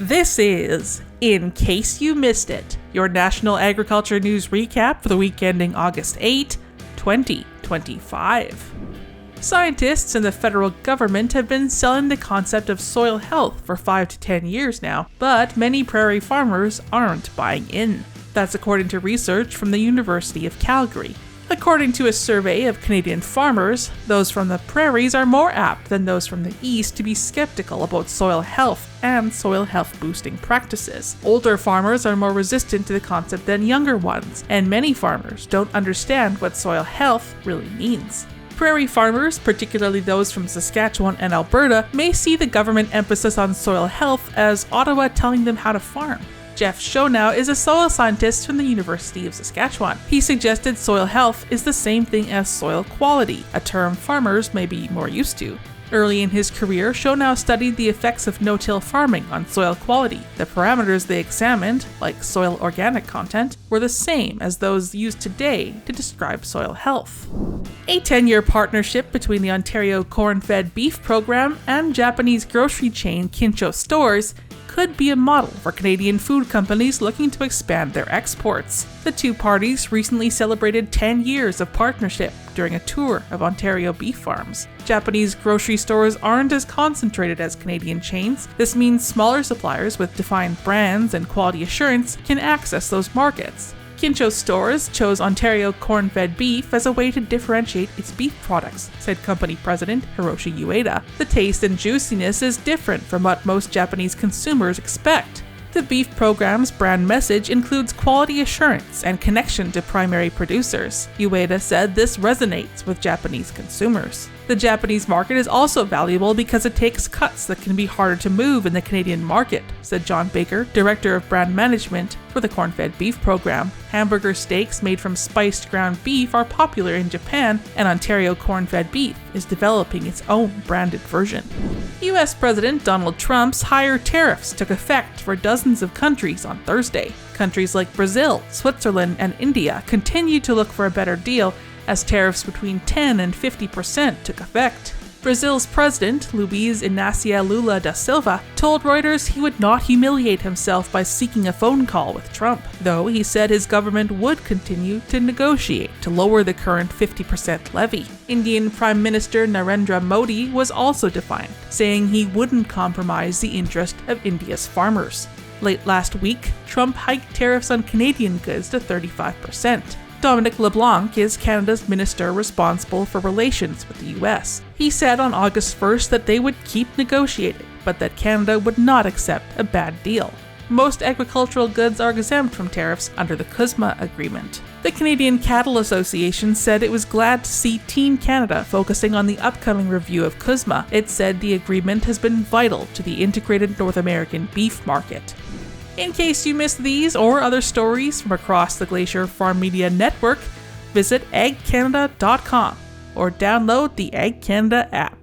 This is, in case you missed it, your National Agriculture News Recap for the week ending August 8, 2025. Scientists and the federal government have been selling the concept of soil health for 5 to 10 years now, but many prairie farmers aren't buying in. That's according to research from the University of Calgary. According to a survey of Canadian farmers, those from the prairies are more apt than those from the east to be skeptical about soil health and soil health boosting practices. Older farmers are more resistant to the concept than younger ones, and many farmers don't understand what soil health really means. Prairie farmers, particularly those from Saskatchewan and Alberta, may see the government emphasis on soil health as Ottawa telling them how to farm. Jeff Schonow is a soil scientist from the University of Saskatchewan. He suggested soil health is the same thing as soil quality, a term farmers may be more used to. Early in his career, Schonow studied the effects of no-till farming on soil quality. The parameters they examined, like soil organic content, were the same as those used today to describe soil health. A 10-year partnership between the Ontario Corn-Fed Beef Program and Japanese grocery chain Kincho Stores could be a model for Canadian food companies looking to expand their exports. The two parties recently celebrated 10 years of partnership during a tour of Ontario beef farms. Japanese grocery stores aren't as concentrated as Canadian chains. This means smaller suppliers with defined brands and quality assurance can access those markets. Kincho Stores chose Ontario corn-fed beef as a way to differentiate its beef products, said company president Hiroshi Ueda. The taste and juiciness is different from what most Japanese consumers expect. The beef program's brand message includes quality assurance and connection to primary producers. Ueda said this resonates with Japanese consumers. The Japanese market is also valuable because it takes cuts that can be harder to move in the Canadian market, said John Baker, director of brand management for the corn-fed beef program. Hamburger steaks made from spiced ground beef are popular in Japan, and Ontario corn-fed beef is developing its own branded version. U.S. President Donald Trump's higher tariffs took effect for dozens of countries on Thursday. Countries like Brazil, Switzerland, and India continue to look for a better deal as tariffs between 10 and 50% took effect. Brazil's president, Luiz Inácio Lula da Silva, told Reuters he would not humiliate himself by seeking a phone call with Trump, though he said his government would continue to negotiate to lower the current 50% levy. Indian Prime Minister Narendra Modi was also defiant, saying he wouldn't compromise the interest of India's farmers. Late last week, Trump hiked tariffs on Canadian goods to 35%. Dominic LeBlanc is Canada's minister responsible for relations with the U.S. He said on August 1st that they would keep negotiating, but that Canada would not accept a bad deal. Most agricultural goods are exempt from tariffs under the CUSMA agreement. The Canadian Cattle Association said it was glad to see Team Canada focusing on the upcoming review of CUSMA. It said the agreement has been vital to the integrated North American beef market. In case you missed these or other stories from across the Glacier Farm Media Network, visit AgCanada.com or download the AgCanada app.